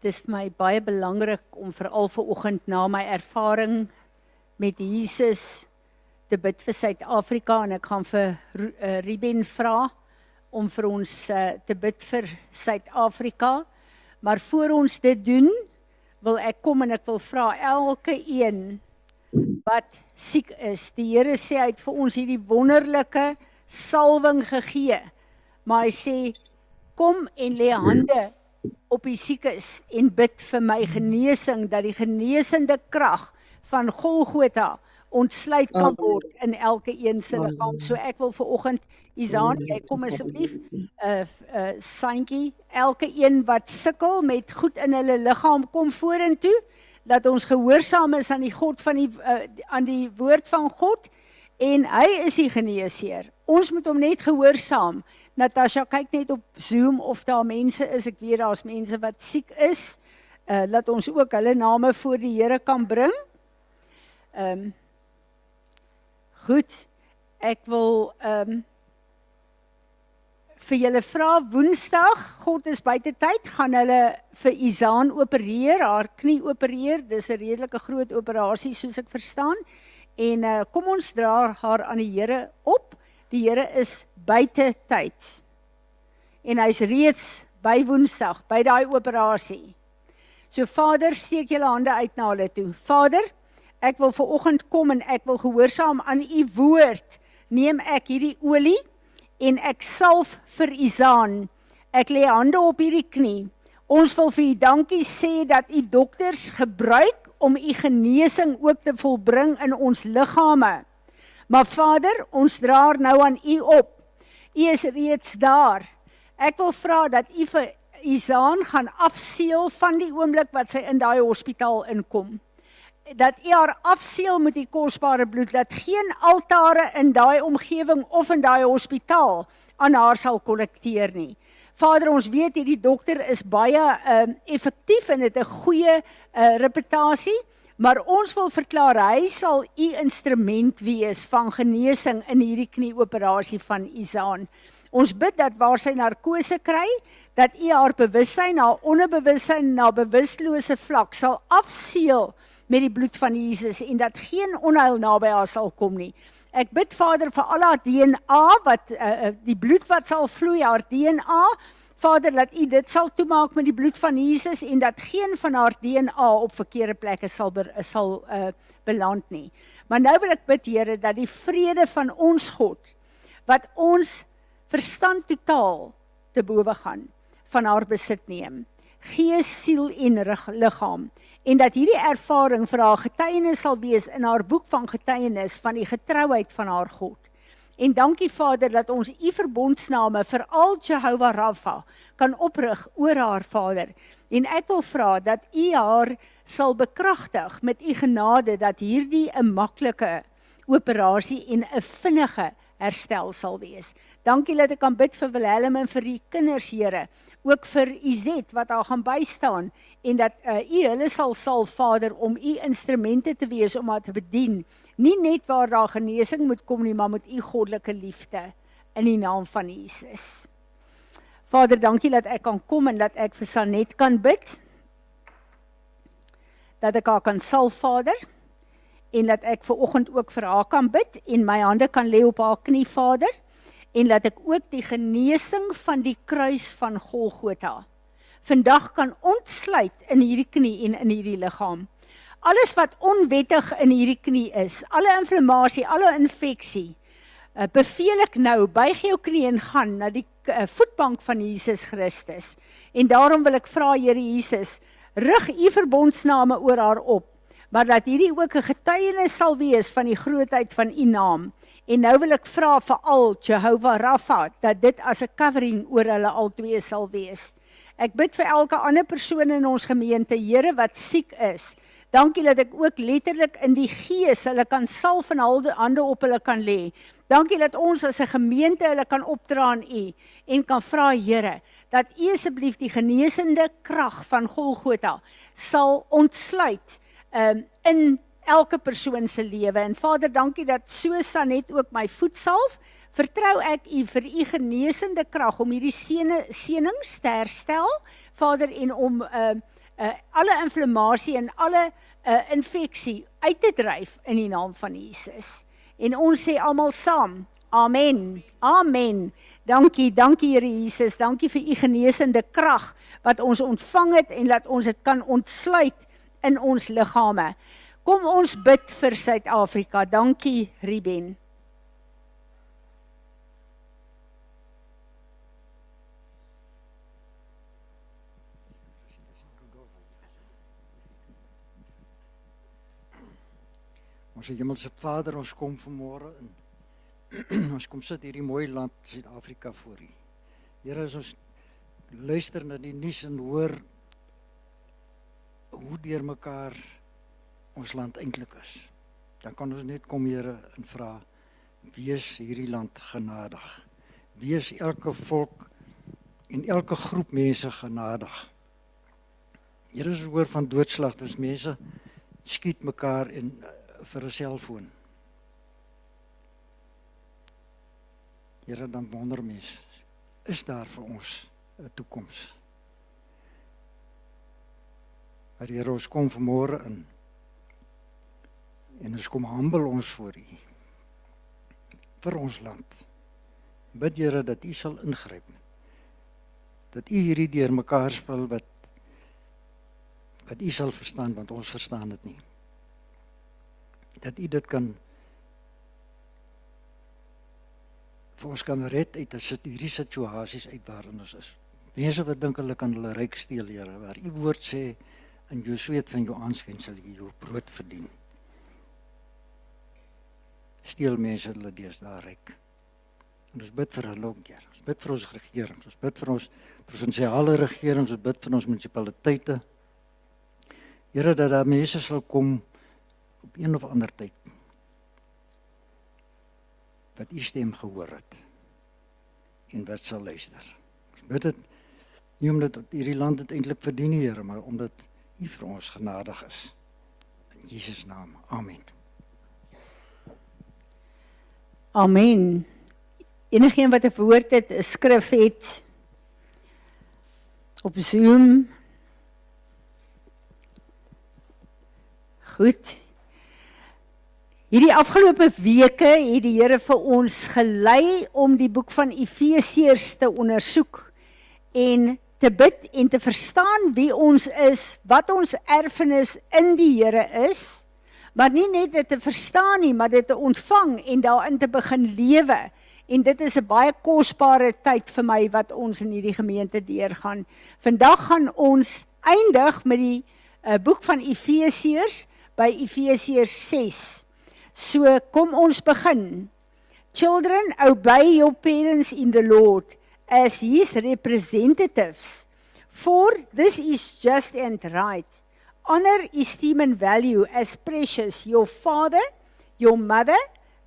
Dis vir my baie belangrik om veral vanoggend na my ervaring met Jesus te bid vir Suid-Afrika, en ek gaan vir Ruben vra om vir ons te bid vir Suid-Afrika. Maar voor ons dit doen, wil ek kom en ek wil vra elke een wat siek is. Die Here sê hy het vir ons hierdie wonderlike salwing gegee, maar hy sê kom en lê hande op die siekes en bid vir my genesing, dat die genesende krag van Golgotha ontsluit kan word in elke een se liggaam. So ek wil vanoggend, Isaan, jy kom asseblief, Santjie, elke een wat sukkel met goed in hulle liggaam, kom vorentoe, dat ons gehoorsaam is aan die God van aan die woord van God, en hy is die geneesheer. Ons moet hom net gehoorsaam. Natasha, kyk net op Zoom of daar mense is, ek weet daar's mense wat siek is, dat ons ook hulle name voor die Here kan bring. Goed, ek wil vir julle vra, Woensdag, God is buite tyd, gaan hulle vir Isaan opereer, haar knie opereer, dis 'n redelike groot operasie soos ek verstaan, en kom ons dra haar aan die Here op. Die Here is buite tyd. En hy's reeds by Woensdag, by daai operasie. So Vader, steek julle hande uit na hulle toe. Vader, ek wil vanoggend kom en ek wil gehoorsaam aan u woord. Neem ek hierdie olie en ek salf vir Isaan. Ek lê hande op hierdie knie. Ons wil vir u dankie sê dat u dokters gebruik om u genesing ook te volbring in ons liggame. Maar Vader, ons draar nou aan u op. U is reeds daar. Ek wil vra dat u vir Isaan gaan afseël van die oomblik wat sy in daai hospitaal inkom. Dat u haar afseël met die kosbare bloed, dat geen altare in daai omgewing of in daai hospitaal aan haar sal kollekteer nie. Vader, ons weet hierdie dokter is baie effektief en het 'n goeie reputasie, maar ons wil verklaar, hy sal u instrument wees van genesing in hierdie knieoperasie van Isaan. Ons bid dat waar sy narkose kry, dat u haar bewussyn, haar onderbewussyn na bewuslose vlak sal afseël met die bloed van Jesus en dat geen onheil naby haar sal kom nie. Ek bid Vader vir al haar DNA, wat die bloed wat sal vloei, haar DNA, Vader, dat u dit sal toemaak met die bloed van Jesus en dat geen van haar DNA op verkeerde plekke sal beland nie. Maar nou wil ek bid, Here, dat die vrede van ons God, wat ons verstand totaal te bowe gaan, van haar besit neem. Gees, siel en liggaam. En dat hierdie ervaring vir haar getuienis sal wees in haar boek van getuienis van die getrouheid van haar God. En dankie Vader dat ons u verbondsname veral Jehovah Rapha kan oprig oor haar Vader. En ek wil vra dat u haar sal bekragtig met u genade dat hierdie 'n maklike operasie en 'n vinnige herstel sal wees. Dankie dat ek kan bid vir Wilhelm en vir die kinders, Here, ook vir Izet wat haar gaan bystaan en dat u hulle sal salf, Vader, om u instrumente te wees om haar te bedien. Nie net waar daar genesing moet kom nie, maar met u goddelike liefde in die naam van Jesus. Vader, dankie dat ek kan kom en dat ek vir Sanet kan bid. Dat ek haar kan salf, Vader, en dat ek vanoggend ook vir haar kan bid en my hande kan lê op haar knie, Vader, en dat ek ook die genesing van die kruis van Golgotha vandag kan ontsluit in hierdie knie en in hierdie liggaam. Alles wat onwettig in hierdie knie is, alle inflammasie, alle infeksie, beveel ek nou, buig jou knie en gaan na die voetbank van Jesus Christus. En daarom wil ek vra, Here Jesus, rig u verbondsname oor haar op, maar dat hierdie ook 'n getuienis sal wees van die grootheid van u naam. En nou wil ek vra vir al Jehovah Rapha, dat dit as 'n covering oor hulle albei sal wees. Ek bid vir elke ander persoon in ons gemeente, Here, wat siek is. Dankie dat ek ook letterlik in die gees hulle kan salf en hande op hulle kan lê. Dankie dat ons as 'n gemeente hulle kan opdra aan u en kan vra, Here, dat u asseblief die genesende krag van Golgotha sal ontsluit in elke persoon se lewe. En Vader, dankie dat so Sanet ook my voet salf, vertrou ek u vir u genesende krag om hierdie senings te herstel, Vader, en om alle inflammasie en alle infeksie uit te dryf in die naam van Jesus. En ons sê almal saam, amen, amen. Dankie, Here Jesus, dankie vir u genesende krag wat ons ontvang het en dat ons dit kan ontsluit in ons liggame. Kom ons bid vir Suid-Afrika. Dankie, Ruben. Ons Hemelse Vader, ons kom vanmôre in. Ons kom sit hierdie mooi land Suid-Afrika voor U. Here, as ons luister na die nuus en hoor hoe deurmekaar ons land eintlik is, dan kan ons net kom, Here, en vra, wees hierdie land genadig. Wees elke volk en elke groep mense genadig. Here, ons hoor van doodslag, dus mense skiet mekaar en vir 'n selfoon. Here, dan wonder mens, is daar vir ons 'n toekoms? Maar Here, ons kom vanmôre in en ons kom humble ons voor U vir ons land. Bid, Here, dat U sal ingryp, dat U hierdie deurmekaar spel wat U sal verstaan, want ons verstaan dit nie. Dat U dit kan vir ons kan red uit hierdie situasies uit waarin ons is. Mense wat dink hulle kan hulle ryk steel, Here, waar U woord sê, in jou sweet van jou aanskyn sal jy jou brood verdien. Steel mense hulle deesdae ryk. En ons bid vir hulle ook, Here. Ons bid vir ons regerings, ons bid vir ons provinsiale regerings, ons bid vir ons munisipaliteite. Here, dat daar mense sal kom op een of ander tyd, wat U stem gehoor het, en wat sal luister. Ons bid dit, nie omdat hierdie land dit eintlik verdien, Here, maar omdat U vir ons genadig is. In Jesus naam, amen. Amen. Enigeen wat 'n woord het, 'n skrif het, op Zoom. Goed. Hierdie afgelope weke het die Here vir ons gelei om die boek van Efesiërs te ondersoek en te bid en te verstaan wie ons is, wat ons erfenis in die Here is, maar nie net dit te verstaan nie, maar dit te ontvang en daarin te begin lewe. En dit is 'n baie kosbare tyd vir my wat ons in hierdie gemeente deurgaan. Vandag gaan ons eindig met die boek van Efesiërs by Efesiërs 6. So kom ons begin. Children, obey your parents in the Lord as his representatives, for this is just and right. Honor, esteem and value as precious your father, your mother.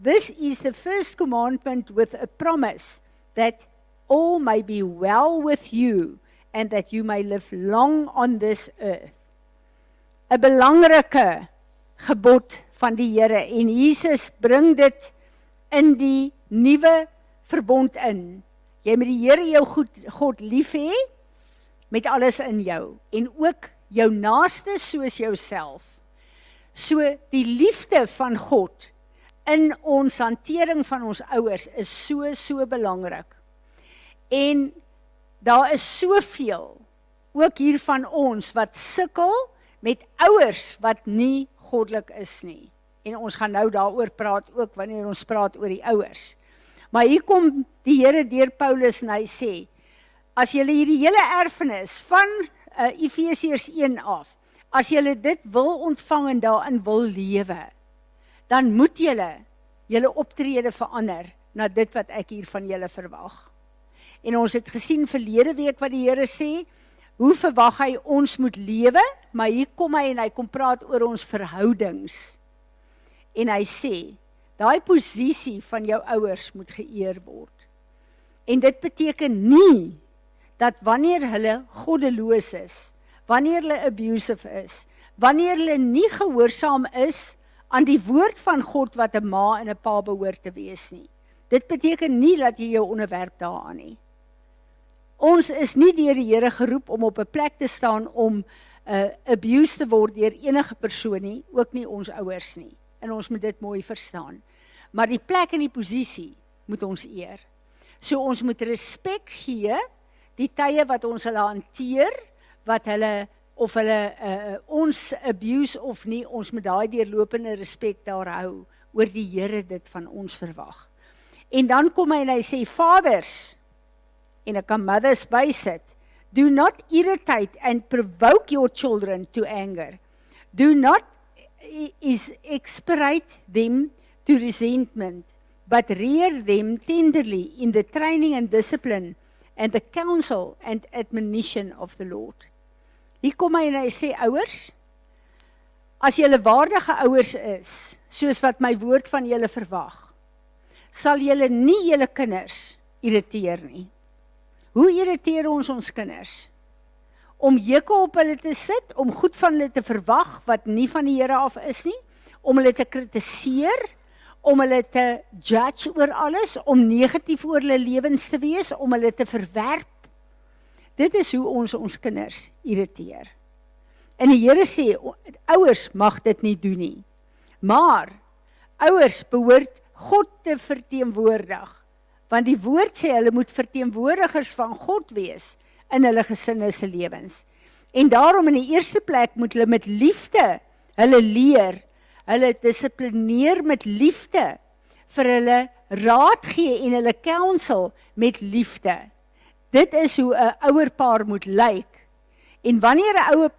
This is the first commandment with a promise that all may be well with you and that you may live long on this earth. 'n Belangrike gebod van die Here, en Jesus bring dit in die nuwe verbond in. Jy moet die Here jou God lief hê met alles in jou en ook jou naaste soos jouself. So die liefde van God in ons hantering van ons ouers is so belangrik. En daar is soveel ook hier van ons wat sukkel met ouers wat nie goddelik is nie. En ons gaan nou daaroor praat ook wanneer ons praat oor die ouers. Maar hier kom die Here deur Paulus en hy sê, as julle hierdie hele erfenis van Efesiërs 1 af, as julle dit wil ontvang en daarin wil lewe, dan moet julle optrede verander na dit wat ek hier van julle verwag. En ons het gesien verlede week wat die Here sê, hoe verwag hy ons moet lewe, maar hier kom hy en hy kom praat oor ons verhoudings. En hy sê, daai posisie van jou ouers moet geëer word. En dit beteken nie, dat wanneer hulle goddeloos is, wanneer hulle abusive is, wanneer hulle nie gehoorsaam is aan die woord van God wat 'n ma en 'n pa behoort te wees nie, Dit beteken nie dat jy jou onderwerp daaraan nie. Ons is nie deur die Here geroep om op 'n plek te staan om abuse te word deur enige persoon nie, ook nie ons ouers nie. En ons moet dit mooi verstaan. Maar die plek en die posisie moet ons eer. So ons moet respek gee, die tye wat ons hulle hanteer, wat hulle, of hulle ons abuse of nie, ons moet daai deurlopende respek daar hou, oor die Here dit van ons verwag. En dan kom hy en hy sê, Vaders, en ek kan mothers bysit, do not irritate and provoke your children to anger. Do not exasperate them to resentment, but rear them tenderly in the training and discipline and the counsel and admonition of the Lord. Hier kom hy en hy sê, ouers, as julle waardige ouers is, soos wat my woord van julle verwag, sal julle nie julle kinders irriteer nie. Hoe irriteer ons kinders? Om juke op hulle te sit, om goed van hulle te verwag, wat nie van die Here af is nie, om hulle te kritiseer, om hulle te judge oor alles, om negatief oor hulle lewens te wees, om hulle te verwerp. Dit is hoe ons kinders irriteer. En die Here sê, ouers mag dit nie doen nie. Maar, ouers behoort God te verteenwoordig. Want die woord sê, hulle moet verteenwoordigers van God wees in hulle gesinne se lewens. En daarom in die eerste plek moet hulle met liefde hulle leer, hulle dissiplineer met liefde, vir hulle raad gee en hulle counsel met liefde. Dit is hoe 'n ouerpaar moet lyk. En wanneer 'n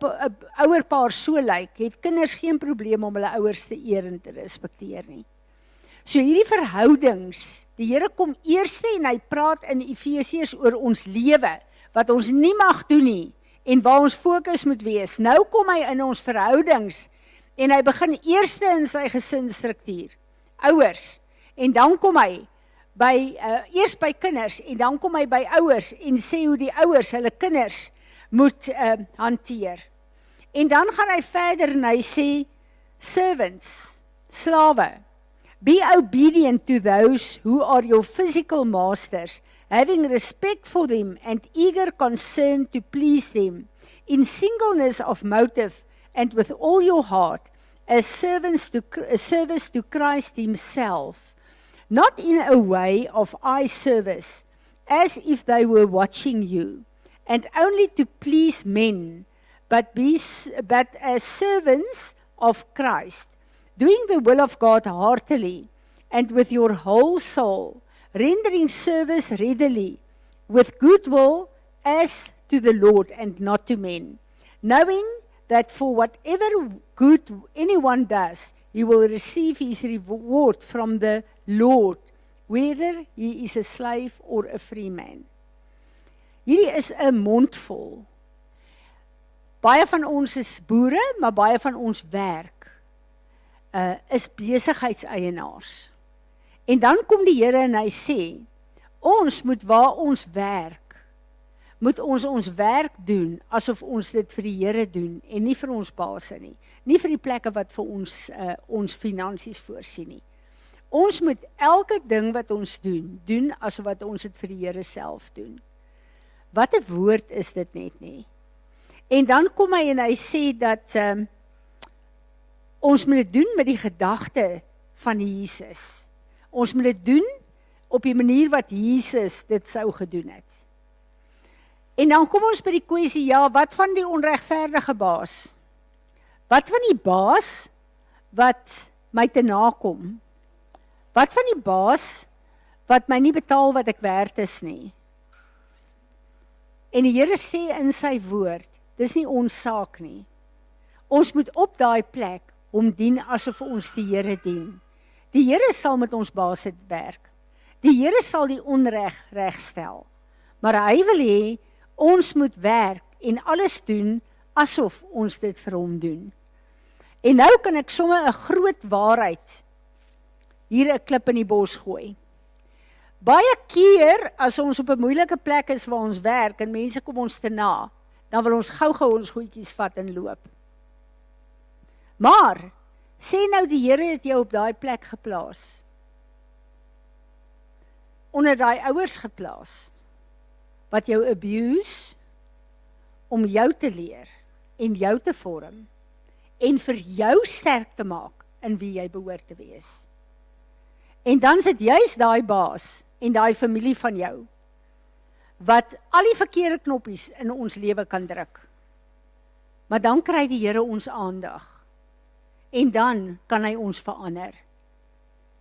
ouerpaar so lyk, het kinders geen probleem om hulle ouers te eer en te respekteer nie. So hierdie verhoudings, die Here kom eerste en hy praat in Efesiërs oor ons lewe, wat ons nie mag doen nie, en waar ons fokus moet wees. Nou kom hy in ons verhoudings, en hy begin eerste in sy gesinsstruktuur, ouers, en dan kom hy eers by kinders, en dan kom hy by ouers, en sê hoe die ouers hulle kinders moet hanteer. En dan gaan hy verder en hy sê, servants, slawe, be obedient to those who are your physical masters, having respect for them and eager concern to please them, in singleness of motive and with all your heart, as service to Christ himself, not in a way of eye service, as if they were watching you, and only to please men, but as servants of Christ, doing the will of God heartily, and with your whole soul, rendering service readily, with good will, as to the Lord and not to men, knowing that for whatever good anyone does, he will receive his reward from the Lord, whether he is a slave or a free man. Hierdie is 'n mondvol. Baie van ons is boere, maar baie van ons werk is besigheidseienaars. En dan kom die Here en hy sê, ons moet waar ons werk, moet ons werk doen, asof ons dit vir die Here doen, en nie vir ons baas nie, nie vir die plekke wat vir ons finansies voorsien nie. Ons moet elke ding wat ons doen, asof wat ons dit vir die Here self doen. Wat 'n woord is dit net nie. En dan kom hy en hy sê dat ons moet dit doen met die gedagte van Jesus. Ons moet dit doen op die manier wat Jesus dit sou gedoen het. En dan kom ons by die kwessie, ja, wat van die onregverdige baas? Wat van die baas wat my te nakom? Wat van die baas wat my nie betaal wat ek werd is nie? En die Here sê in sy woord, dis nie ons saak nie. Ons moet op daai plek hom dien asof ons die Here dien. Die Here sal met ons baas werk. Die Here sal die onreg regstel. Maar hy wil hê ons moet werk en alles doen asof ons dit vir hom doen. En nou kan ek sommer 'n groot waarheid hier 'n klip in die bos gooi. Baie keer as ons op 'n moeilike plek is waar ons werk en mense kom ons te na, dan wil ons gou-gou ons goedjies vat en loop. Maar sê nou die Here het jou op daai plek geplaas. onder daai ouers geplaas, wat jou abuse, om jou te leer, en jou te vorm, en vir jou sterk te maak, in wie jy behoort te wees. En dan sit juist daai baas, en daai familie van jou, wat al die verkeerde knoppies in ons lewe kan druk. Maar dan kry die Here ons aandag, en dan kan hy ons verander.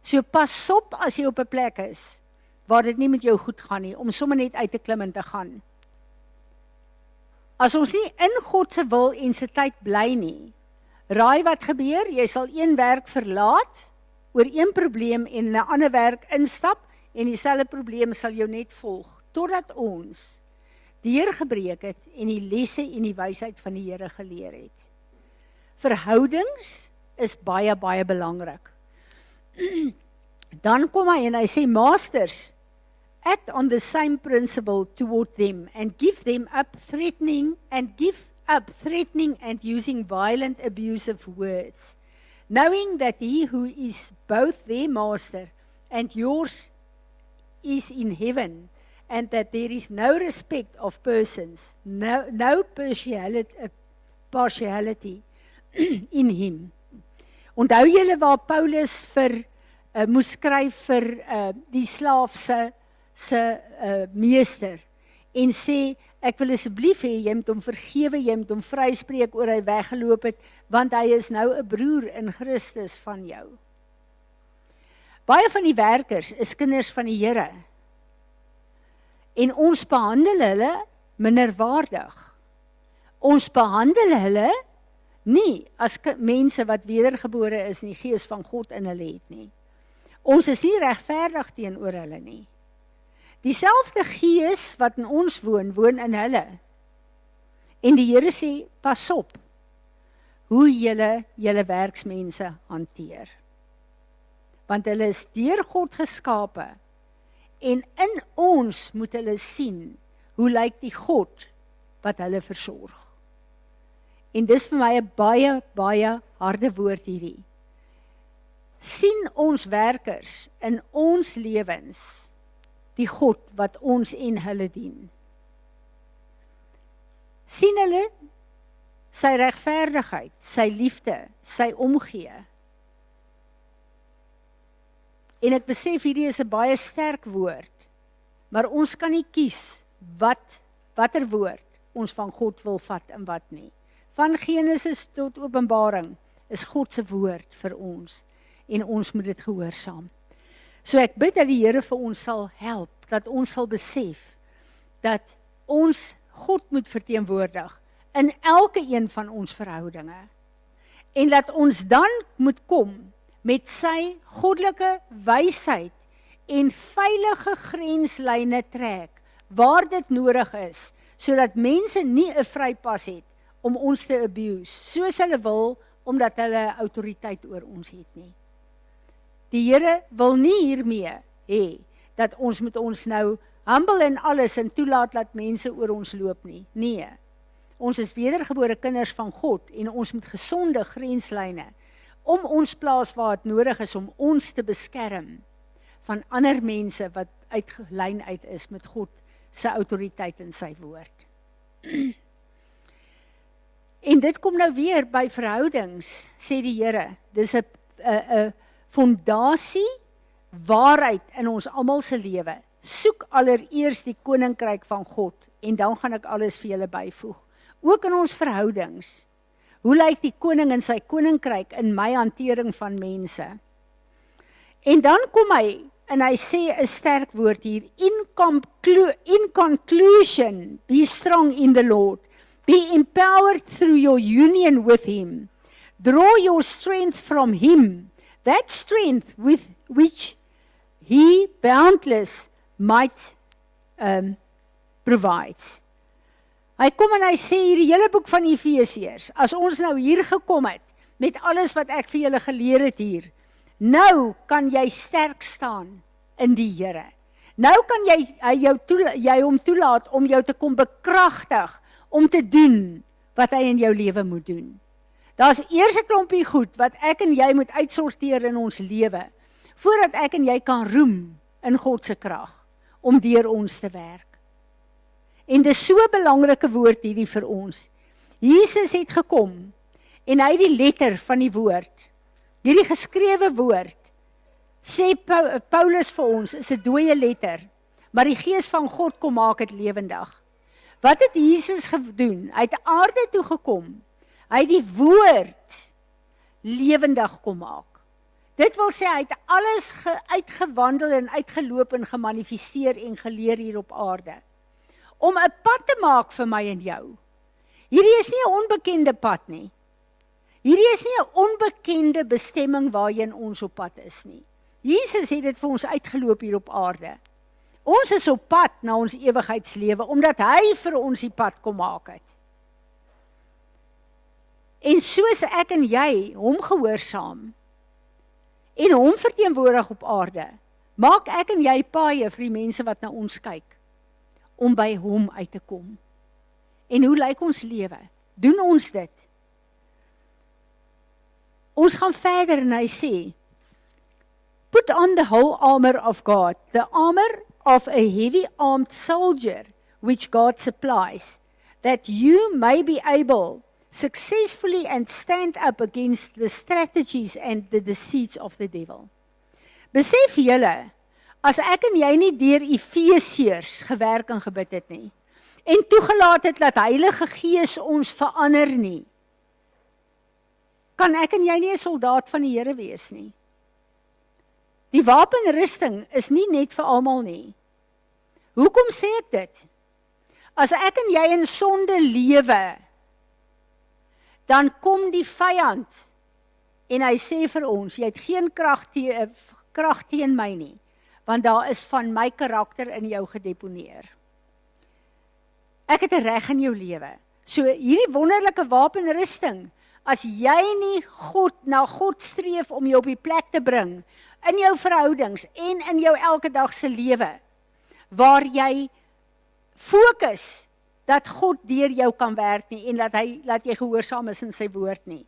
So pas op as jy op 'n plek is, waar dit nie met jou goed gaan nie, om sommer net uit te klim en te gaan. As ons nie in God se wil en se tyd bly nie, raai wat gebeur, jy sal een werk verlaat, oor een probleem en 'n ander werk instap, en dieselfde probleem sal jou net volg, totdat ons deurgebreek het, en die lesse en die wysheid van die Here geleer het. Verhoudings is baie, baie belangrik. Dan kom hy en hy sê, Masters, act on the same principle toward them, and give up threatening and using violent, abusive words, knowing that he who is both their master and yours is in heaven, and that there is no respect of persons, no partiality in him. Onthou julle waar Paulus moes skryf vir die slaaf se meester, en sê, ek wil asseblief hê, jy moet hom vergewe, jy moet hom vryspreek oor hy weggeloop het, want hy is nou 'n broer in Christus van jou. Baie van die werkers is kinders van die Here, en ons behandel hulle minderwaardig. Ons behandel hulle nie as mense wat wedergebore is en die Gees van God in hulle het nie. Ons is nie regverdig teenoor hulle nie. Dieselfde Gees wat in ons woon in hulle. En die Here sê, pas op, hoe julle werksmense hanteer. Want hulle is deur God geskape, en in ons moet hulle sien, hoe lyk die God wat hulle versorg. En dis vir my 'n baie, baie harde woord hierdie. Sien ons werkers in ons lewens, die God wat ons en hulle dien. Sien hulle sy regverdigheid, sy liefde, sy omgee. En ek besef hierdie is 'n baie sterk woord, maar ons kan nie kies watter woord ons van God wil vat en wat nie. Van Genesis tot Openbaring is God se woord vir ons, en ons moet dit gehoorsaam. So ek bid dat die Here vir ons sal help, dat ons sal besef, dat ons God moet verteenwoordig, in elke een van ons verhoudinge. En dat ons dan moet kom, met sy goddelike wysheid, en veilige grenslyne trek, waar dit nodig is, sodat mense nie 'n vrypas het, om ons te abuse, soos hulle wil, omdat hulle autoriteit oor ons het nie. Die Here wil nie hiermee hê, dat ons moet ons nou humble in alles, en toelaat dat mense oor ons loop nie. Nee, ons is wedergebore kinders van God, en ons moet gesonde grenslyne, om ons plaas waar het nodig is, om ons te beskerm, van ander mense, wat uit lyn uit is, met God, sy autoriteit in sy woord. En dit kom nou weer by verhoudings, sê die Here, dis 'n fondasie waarheid in ons almal se lewe. Soek allereers die koninkryk van God, en dan gaan ek alles vir julle byvoeg. Ook in ons verhoudings. Hoe lyk die koning in sy koninkryk in my hantering van mense? En dan kom hy, en hy sê 'n sterk woord hier, in conclusion, be strong in the Lord. Be empowered through your union with him. Draw your strength from him. That strength with which he boundless might provides. Hy kom en hy sê hier die hele boek van Efesiërs, as ons nou hier gekom het, met alles wat ek vir julle geleer het hier, nou kan jy sterk staan in die Here. Nou kan jy hom toelaat om jou te kom bekragtig, om te doen wat hy in jou lewe moet doen. Daar's eers 'n klompie goed wat ek en jy moet uitsorteer in ons lewe, voordat ek en jy kan roem in God se krag. om deur ons te werk. En dis so 'n belangrike woord hierdie vir ons. Jesus het gekom en hy het die letter van die woord, hierdie geskrewe woord, sê Paulus vir ons, is 'n dooie letter, maar die Gees van God kom maak dit lewendig. Wat het Jesus gedoen? Hy het aarde toe gekom. Hy het die woord lewendig kom maak. Dit wil sê, hy het alles uitgewandel en uitgeloop en gemanifesteer en geleer hier op aarde. Om 'n pad te maak vir my en jou. Hierdie is nie 'n onbekende pad nie. Hierdie is nie 'n onbekende bestemming waarheen ons op pad is nie. Jesus het dit vir ons uitgeloop hier op aarde. Ons is op pad na ons ewigheidslewe, omdat hy vir ons die pad kom maak het. En soos ek en jy hom gehoorsaam, en hom verteenwoordig op aarde, maak ek en jy paaie vir die mense wat na ons kyk, om by hom uit te kom. En hoe lyk ons lewe? Doen ons dit? Ons gaan verder en hy sê, put on the whole armor of God, the armor of a heavy-armed soldier, which God supplies, that you may be able successfully and stand up against the strategies and the deceits of the devil. Besef julle, as ek en jy nie deur Efesiërs gewerk en gebid het nie, en toegelaat het dat Heilige Gees ons verander nie, kan ek en jy nie 'n soldaat van die Here wees nie. Die wapenrusting is nie net vir almal nie. Hoekom sê ek dit? As ek en jy in sonde lewe, dan kom die vyand en hy sê vir ons, jy het geen krag teen my nie, want daar is van my karakter in jou gedeponeer. Ek het 'n reg in jou lewe. So hierdie wonderlike wapenrusting, as jy nie na God streef om jou op die plek te bring, in jou verhoudings en in jou elke dag se lewe, waar jy fokus dat God deur jou kan werk nie, en laat jy gehoorsaam is in sy woord nie.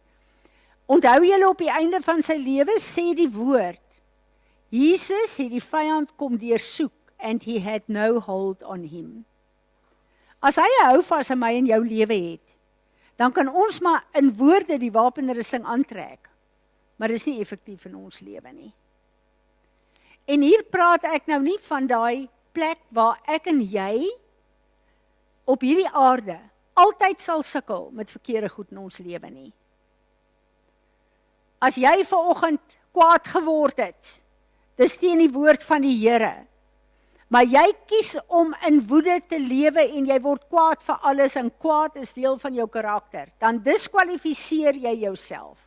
Onthou julle op die einde van sy lewe, sê die woord, Jesus het die vyand kom deursoek, and he had no hold on him. As hy 'n houvas aan my en jou lewe het, dan kan ons maar in woorde die wapenrusting aantrek, maar dit is nie effektief in ons lewe nie. En hier praat ek nou nie van daai plek waar ek en jy op hierdie aarde altyd sal sukkel met verkeerde goed in ons lewe nie. As jy vanoggend kwaad geword het, dis teen die woord van die Here, maar jy kies om in woede te lewe en jy word kwaad vir alles en kwaad is deel van jou karakter, dan diskwalifiseer jy jouself.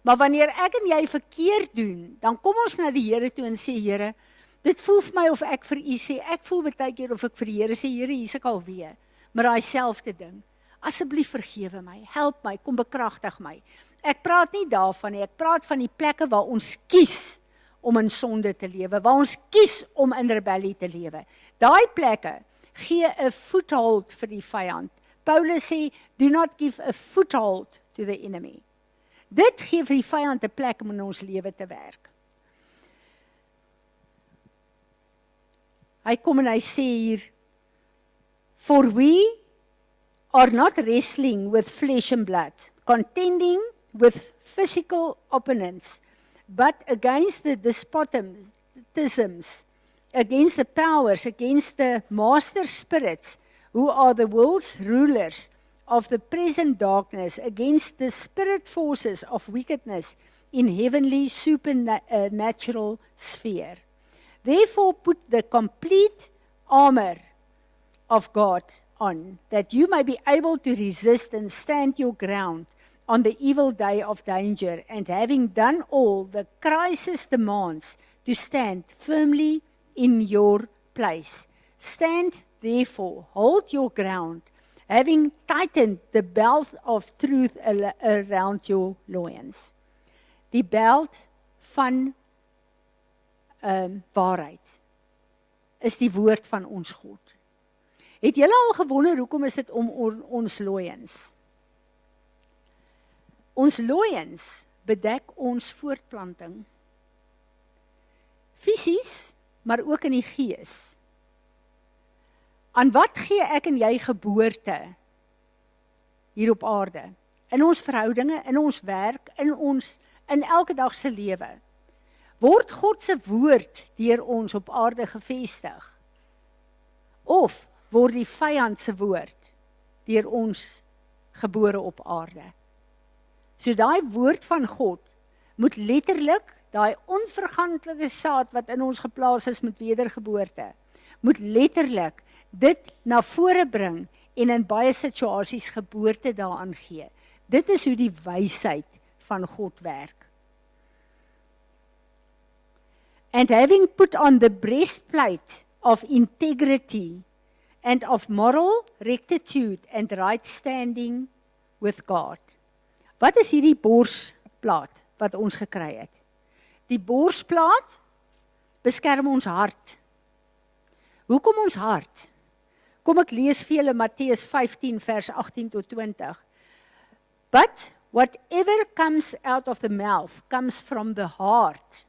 Maar wanneer ek en jy verkeerd doen, dan kom ons na die Here toe en sê, Here, dit voel vir my of ek vir u sê, ek voel baie keer of ek vir die Here sê, Here, hier's ek alweer, maar daai selfde ding, asseblief vergewe my, help my, kom bekragtig my. Ek praat nie daarvan nie, ek praat van die plekke waar ons kies om in sonde te lewe, waar ons kies om in rebellie te lewe. Daai plekke gee 'n foothold vir die vyand. Paulus sê, do not give a foothold to the enemy. Dit gee vir die vyand 'n plek om in ons lewe te werk. Hy kom en hy sê hier, for we are not wrestling with flesh and blood, contending with physical opponents, but against the despotisms, against the powers, against the master spirits, who are the world's rulers of the present darkness, against the spirit forces of wickedness in heavenly supernatural sphere. Therefore put the complete armor of God on, that you may be able to resist and stand your ground on the evil day of danger, and having done all the crisis demands, to stand firmly in your place. Stand therefore, hold your ground, having tightened the belt of truth around your loins. Die belt van waarheid is die woord van ons God. Het julle al gewonder hoekom is dit om ons loins? Ons loins bedek ons voortplanting. Fisies, maar ook in die gees. Aan wat gee ek en jy geboorte hier op aarde? In ons verhoudinge, in ons werk, in elke dag se lewe. Word God se woord deur ons op aarde gevestig? Of word die vyand se woord deur ons gebore op aarde? So daai woord van God moet letterlik, daai onverganklike saad wat in ons geplaas is met wedergeboorte, moet letterlik dit na vore bring en in baie situasies geboorte daaraan gee. Dit is hoe die wysheid van God werk. And having put on the breastplate of integrity and of moral rectitude and right standing with God. Wat is hierdie borsplaat wat ons gekry het? Die borsplaat beskerm ons hart. Hoekom ons hart? Kom ek lees vir julle Matteus 15 vers 18 tot 20. But whatever comes out of the mouth comes from the heart.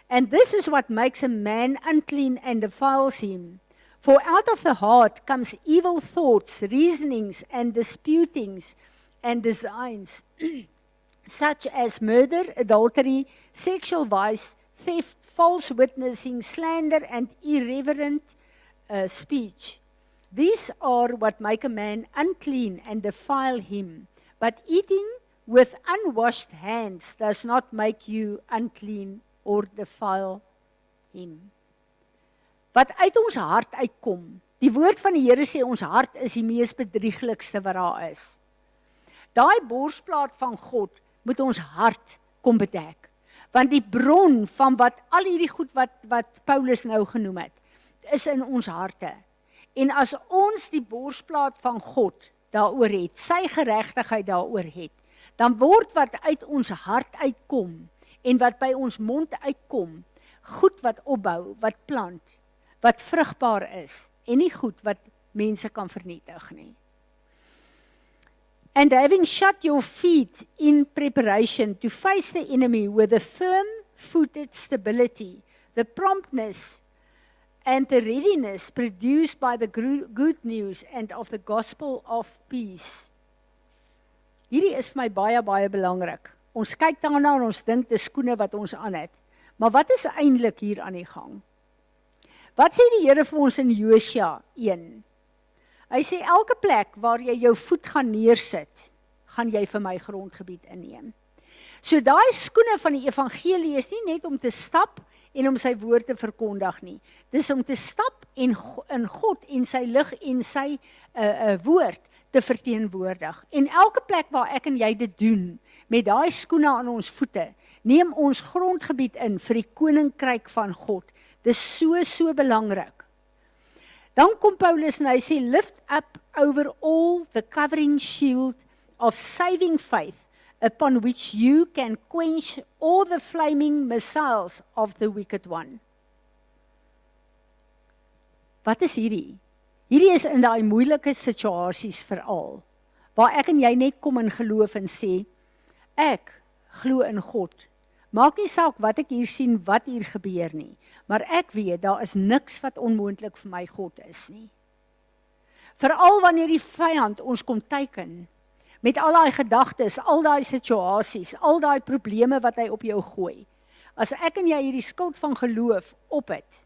And this is what makes a man unclean and defiles him. For out of the heart comes evil thoughts, reasonings, and disputings, and designs, such as murder, adultery, sexual vice, theft, false witnessing, slander, and irreverent speech. These are what make a man unclean and defile him. But eating with unwashed hands does not make you unclean or defile him. Wat uit ons hart uitkom, die woord van die Here sê ons hart is die mees bedrieglikste wat daar is. Daai borsplaat van God moet ons hart kom bedek. Want die bron van wat al hierdie goed wat Paulus nou genoem het, is in ons harte. En as ons die borsplaat van God daaroor het, sy geregtigheid daaroor het, dan word wat uit ons hart uitkom en wat by ons mond uitkom, goed wat opbou, wat plant, wat vrugbaar is en nie goed wat mense kan vernietig nie. And having shut your feet in preparation to face the enemy with a firm-footed stability, the promptness and the readiness produced by the good news and of the gospel of peace. Hierdie is vir my baie, baie belangrik. Ons kyk daarna en ons dink dis skoene wat ons aan het. Maar wat is eintlik hier aan die gang? Wat sê die Here vir ons in Josua 1? Hy sê elke plek waar jy jou voet gaan neersit, gaan jy vir my grondgebied inneem. So daai skoene van die evangelie is nie net om te stap en om sy woord te verkondig nie. Dis om te stap en in God en sy lig en sy woord te verteenwoordig. En elke plek waar ek en jy dit doen, met daai skoene aan ons voete, neem ons grondgebied in vir die koninkryk van God. Dis so belangrik. Dan kom Paulus en hy sê, lift up over all the covering shield of saving faith, upon which you can quench all the flaming missiles of the wicked one. Wat is hierdie? Hierdie is in daai moeilike situasies veral, waar ek en jy net kom in geloof en sê, ek glo in God. Maak nie saak wat ek hier sien, wat hier gebeur nie, maar ek weet, daar is niks wat onmoontlik vir my God is nie. Veral wanneer die vyand ons kom teiken, met al daai gedagtes, al daai situasies, al daai probleme wat hy op jou gooi. As ek en jy hierdie skild van geloof op het,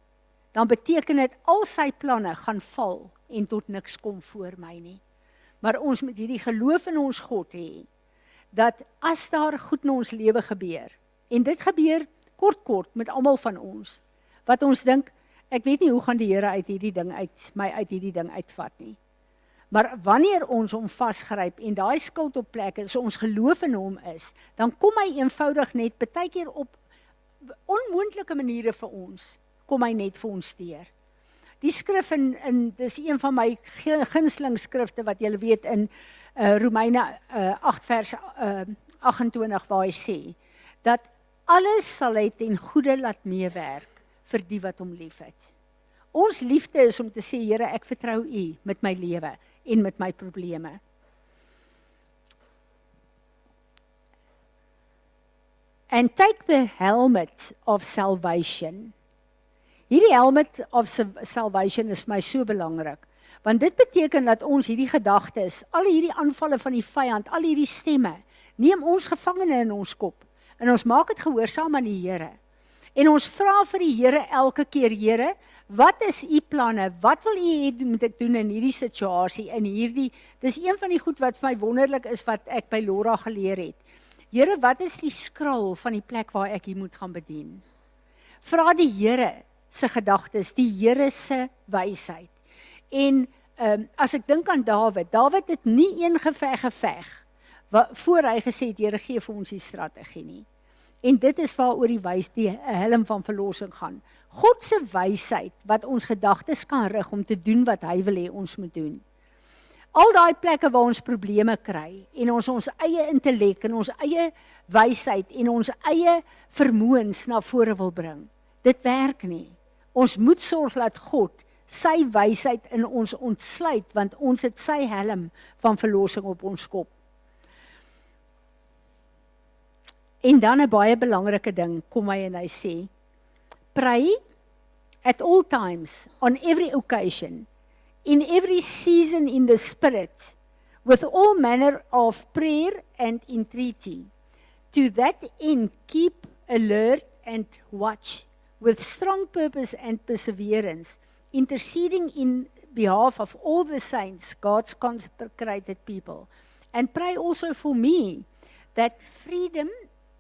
dan beteken dit al sy planne gaan val en tot niks kom voor my nie. Maar ons moet hierdie geloof in ons God hê, dat as daar goed in ons lewe gebeur, en dit gebeur kort met almal van ons, wat ons dink, ek weet nie hoe gaan die Here my uit hierdie ding uitvat nie. Maar wanneer ons hom vasgryp en daai skild op plek is, ons geloof in hom is, dan kom hy eenvoudig net, partykeer op onmoontlike maniere vir ons, kom hy net vir ons deur. Die skrif dis een van my gunsteling skrifte wat julle weet in Romeine 8 vers 28 waar hy sê, dat alles sal hy ten goeie laat meewerk vir die wat hom liefhet. Ons liefde is om te sê, Here, ek vertrou U met my lewe en met my probleme. And take the helmet of salvation. Hierdie helmet of salvation is my so belangrik, Want dit beteken dat ons hierdie gedagtes, al hierdie aanvalle van die vyand, al hierdie stemme, neem ons gevangene in ons kop. En ons maak dit gehoorsaam aan die Here. En ons vra vir die Here elke keer, Here, wat is u planne? Wat wil u hê moet ek doen in hierdie situasie, in hierdie, dis een van die goed wat vir my wonderlik is, wat ek by Laura geleer het. Here, wat is die skrul van die plek waar ek hier moet gaan bedien? Vra die Here se gedagtes, die Here se wysheid. En as ek dink aan Dawid het nie een geveg, voor hy gesê het, Here, gee vir ons die strategie nie. En dit is waaroor die helm van verlossing gaan. God se wysheid wat ons gedagtes kan rig om te doen wat hy wil hê ons moet doen. Al daai plekke waar ons probleme kry en ons eie intellek en ons eie wysheid en ons eie vermoëns na vore wil bring. Dit werk nie. Ons moet sorg dat God sy wysheid in ons ontsluit, want ons het sy helm van verlossing op ons kop. En dan 'n baie belangrike ding, kom hy en hy sê, pray at all times, on every occasion, in every season in the Spirit, with all manner of prayer and entreaty. To that end, keep alert and watch, with strong purpose and perseverance, interceding in behalf of all the saints, God's consecrated people. And pray also for me, that freedom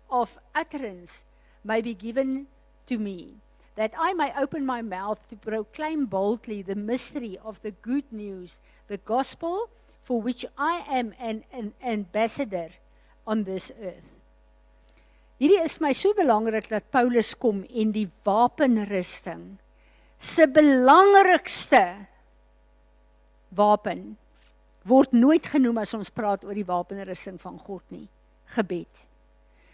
of utterance may be given to me, that I may open my mouth to proclaim boldly the mystery of the good news, the gospel for which I am an ambassador on this earth. Hierdie is my so belangrik dat Paulus kom en die wapenrusting, se belangrikste wapen, word nooit genoem as ons praat oor die wapenrusting van God nie. Gebed.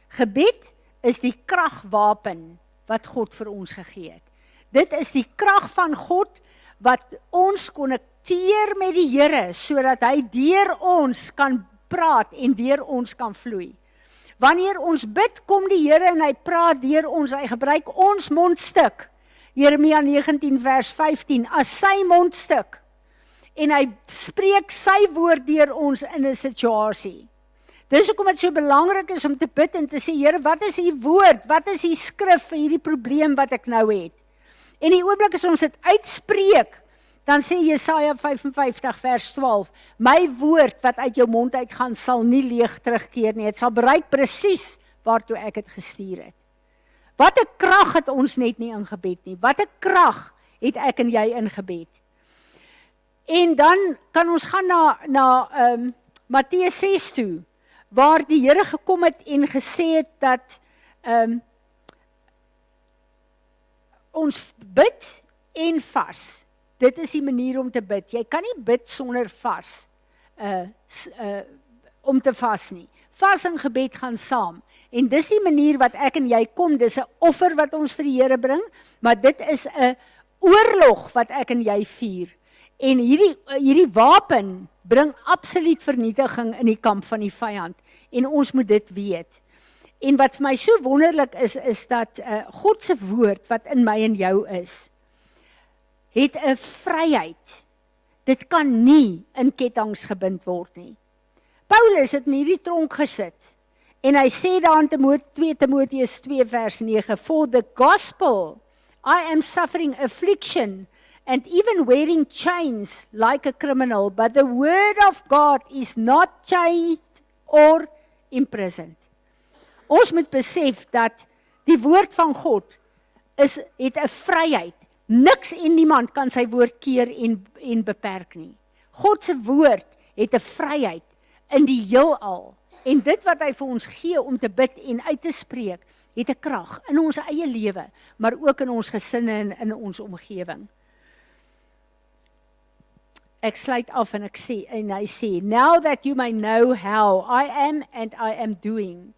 Gebed is die kragwapen wat God vir ons gegee het. Dit is die krag van God wat ons konnekteer met die Here, sodat hy deur ons kan praat en deur ons kan vloei. Wanneer ons bid, kom die Here en hy praat deur ons, hy gebruik ons mondstuk, Jeremia 19 vers 15, as sy mondstuk, en hy spreek sy woord deur ons in 'n situasie. Dis hoekom dit so belangrik is om te bid en te sê, Here, wat is u woord? Wat is u skrif vir hierdie probleem wat ek nou het? En die oomblik as ons dit uitspreek, dan sê Jesaja 55 vers 12, my woord wat uit jou mond uitgaan sal nie leeg terugkeer nie. Het sal bereik presies waartoe ek het gestuur het. Wat 'n krag het ons net nie in gebed nie. Wat 'n krag het ek en jy in gebed. En dan kan ons gaan na Matteus 6 toe, waar die Here gekom het en gesê het dat ons bid en vas. Dit is die manier om te bid. Jy kan nie bid sonder vas, om te vas nie. Vas en gebed gaan saam. En dis die manier wat ek en jy kom, dis 'n offer wat ons vir die Here bring, maar dit is 'n oorlog wat ek en jy vier. En hierdie wapen bring absoluut vernietiging in die kamp van die vyand. En ons moet dit weet. En wat vir my so wonderlik is dat God se woord wat in my en jou is, het 'n vryheid. Dit kan nie in kettinge gebind word nie. Paulus het in hierdie tronk gesit. En hy sê daar in 2 Timoteus 2 vers 9, for the gospel, I am suffering affliction, and even wearing chains like a criminal, but the word of God is not chained or imprisoned. Ons moet besef dat die woord van God het 'n vryheid. Niks en niemand kan sy woord keer en beperk nie. God se woord het 'n vryheid in die heelal. En dit wat hy vir ons gee om te bid en uit te spreek, het 'n krag in ons eie lewe, maar ook in ons gesinne en in ons omgewing. Ek sluit af en hy sê, now that you may know how I am and I am doing.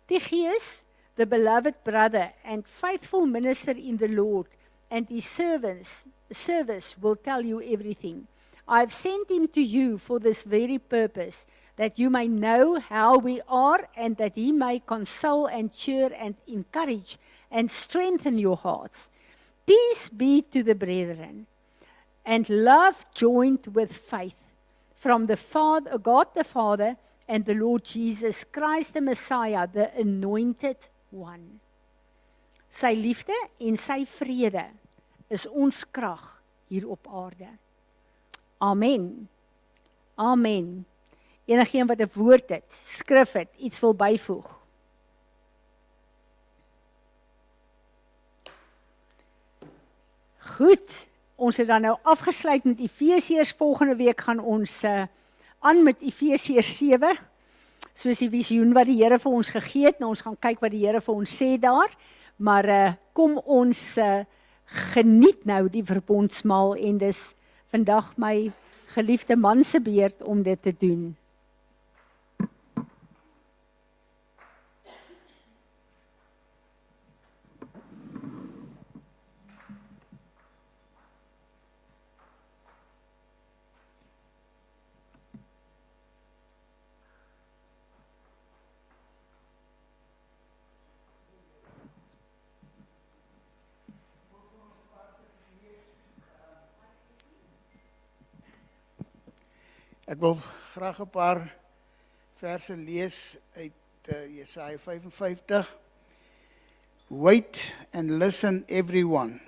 Tychicus, the beloved brother and faithful minister in the Lord, and his service will tell you everything. I have sent him to you for this very purpose, that you may know how we are, and that he may console and cheer and encourage and strengthen your hearts. Peace be to the brethren. and love joined with faith from the Father, God the Father, and the Lord Jesus Christ the Messiah, the anointed one. Sy liefde en sy vrede is ons krag hier op aarde. Amen. Amen. Enigeen wat 'n woord het, skrif het, iets wil byvoeg. Goed, ons het dan nou afgesluit met Efesiërs. Volgende week gaan ons aan met Efesiërs 7, soos die visioen wat die Here vir ons gegee het. Nou ons gaan kyk wat die Here vir ons sê daar, maar kom ons geniet nou die verbondsmaal en dis vandag my geliefde man se beurt om dit te doen. Ek wil graag 'n paar verse lees uit Jesaja 55. Wait and listen, everyone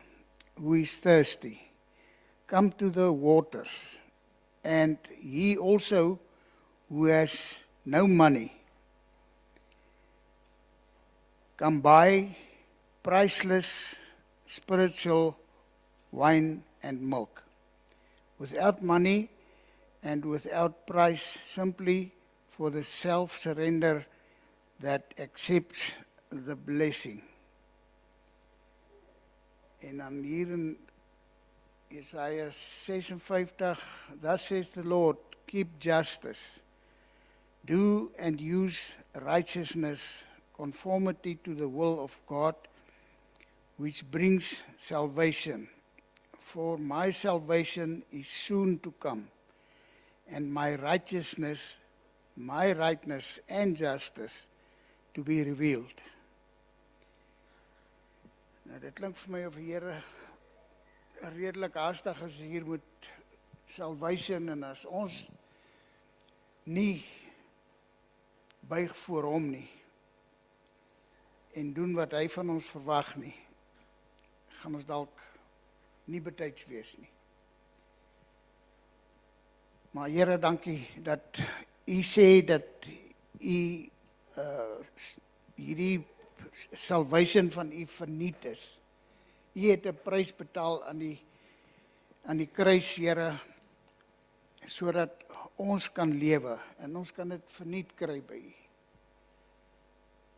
who is thirsty. Come to the waters, and he also who has no money. Come buy priceless spiritual wine and milk. Without money and without price, simply for the self-surrender that accepts the blessing. En dan hier in Jesaja 56, thus says the Lord, keep justice, do and use righteousness, conformity to the will of God, which brings salvation. For my salvation is soon to come, and my righteousness and justice to be revealed. Nou, dit klink vir my of die Here redelik haastig is hier met salvation, en as ons nie buig voor hom nie en doen wat hy van ons verwag nie, gaan ons dalk nie betyds wees nie. Maar Here, dankie dat u sê dat u hierdie salvation van u verniet is. U het 'n prys betaal aan die kruis, Here, sodat ons kan lewe en ons kan dit verniet kry by u.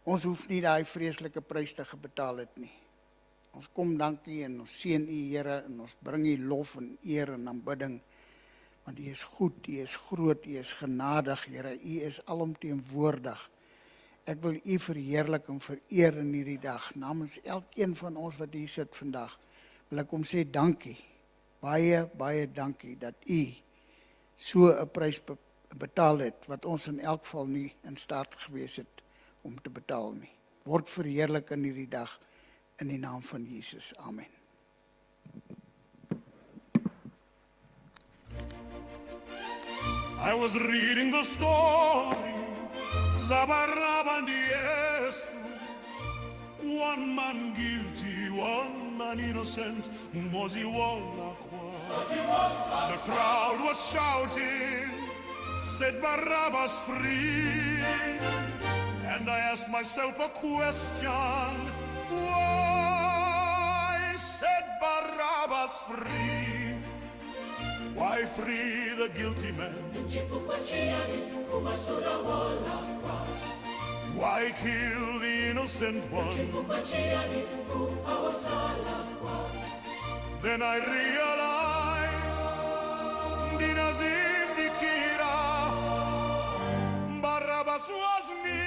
Ons hoef nie daai vreeslike prys te betaal het nie. Ons kom dankie en ons seën u, Here, en ons bring u lof en eer en aanbidding. Want u is goed, u is groot, u is genadig, Here, u is alomteenwoordig. Ek wil u verheerlik en vereer in hierdie dag. Namens elkeen van ons wat hier sit vandag, wil ek hom sê dankie. Baie, baie dankie dat u so 'n prys betaal het, wat ons in elk geval nie in staat gewees het om te betaal nie. Word verheerlik in hierdie dag, in die naam van Jesus. Amen. I was reading the story, Zabaraba and Yesu. One man guilty, one man innocent, Mozi Walakwa. The crowd was shouting, said Barabbas free. And I asked myself a question, why said Barabbas free? Why free the guilty man? Why kill the innocent one? Then I realized, Dinazindikira, Barabbas was me,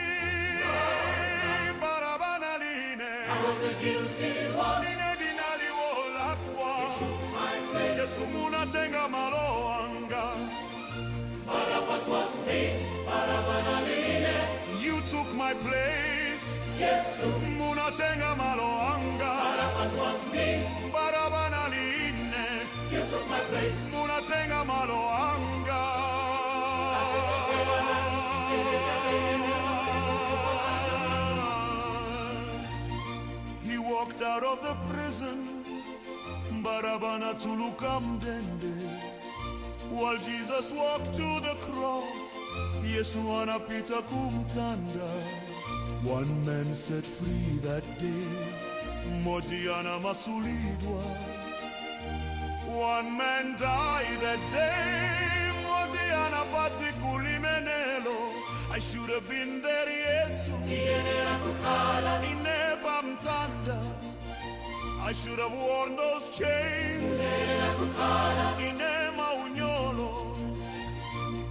Barabanaline. I was the guilty one. Sumuna tenga maloanga. Barabbas was me, Barabanaline. You took my place. Yes, Muna tenga maloanga. Barabbas was me, Barabanaline. You Munatenga maloanga. He walked out of the prison, barabana tuluka mdende. While Jesus walked to the cross, Yesu anapita kumtanda. One man set free that day, mojiana masulidwa. One man died that day, mojiana pati kulimenelo. I should have been there, Yesu, inepa mtanda. I should have worn those chains, inema unyolo.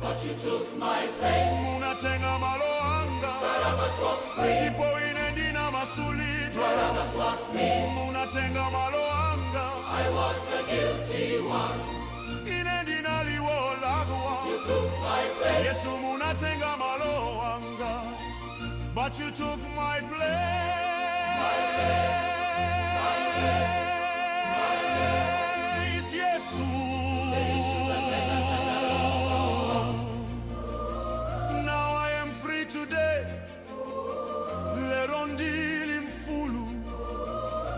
But you took my place. Munatenga maloanga. Barabbas walked free. Ipo inendina masulitwa. Barabbas was me. Munatenga maloanga. I was the guilty one. Inendina liwolagwa. You took my place. Yesu munatenga maloanga. But you took my place. My place. Yesu.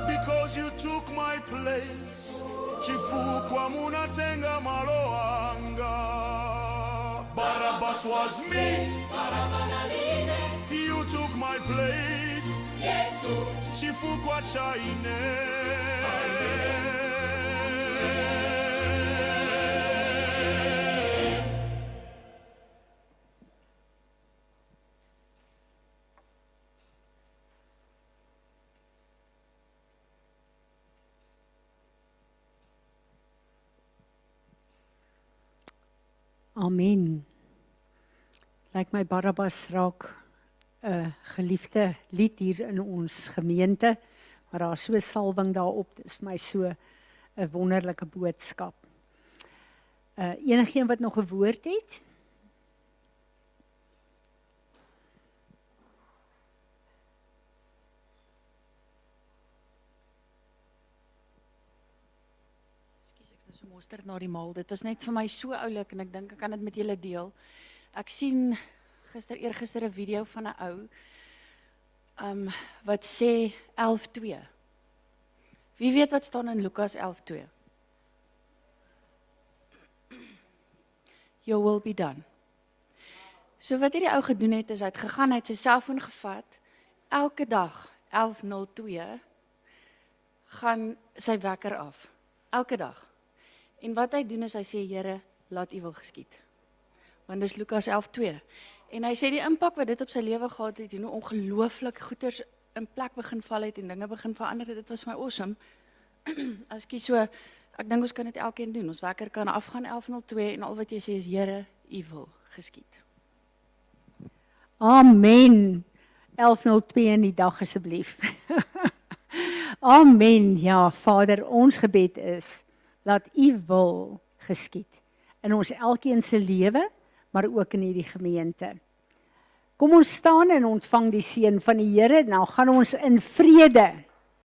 Because you took my place, chifukwa munatenga maloanga. Barabbas was me, you took my place, Yesu, chifukwa chaine. Amen. Lyk my Barabbas raak 'n geliefde lied hier in ons gemeente, maar daar is so salwing daarop, dit is vir my so 'n wonderlike boodskap. Enigeen wat nog 'n woord het? Mosterd na die maal. Dit was net vir my so oulik en ek dink ek kan dit met julle deel. Ek sien eergister 'n video van 'n ou wat sê 11:2. Wie weet wat staan in Lukas 11:2? Your will be done. So wat hierdie ou gedoen het is hy het gegaan, hy het sy selfoon gevat, elke dag 11:02 gaan sy wekker af. Elke dag. En wat hy doen is hy sê, Here, laat U wil geskied. Want dis Lukas 11:2. En hy sê die impak wat dit op sy lewe gehad het, en hoe ongelooflik goeders in plek begin val het en dinge begin verander het, dit was my awesome. As ek so, ek dink ons kan dit elkeen doen. Ons wekker kan afgaan 11:02 en al wat jy sê is, Here, U wil geskied. Amen. 11:02 in die dag asseblief. Amen. Ja, Vader, ons gebed is, laat U wil geskied in ons elkeen se lewe, maar ook in hierdie gemeente. Kom ons staan en ontvang die seën van die Here, nou gaan ons in vrede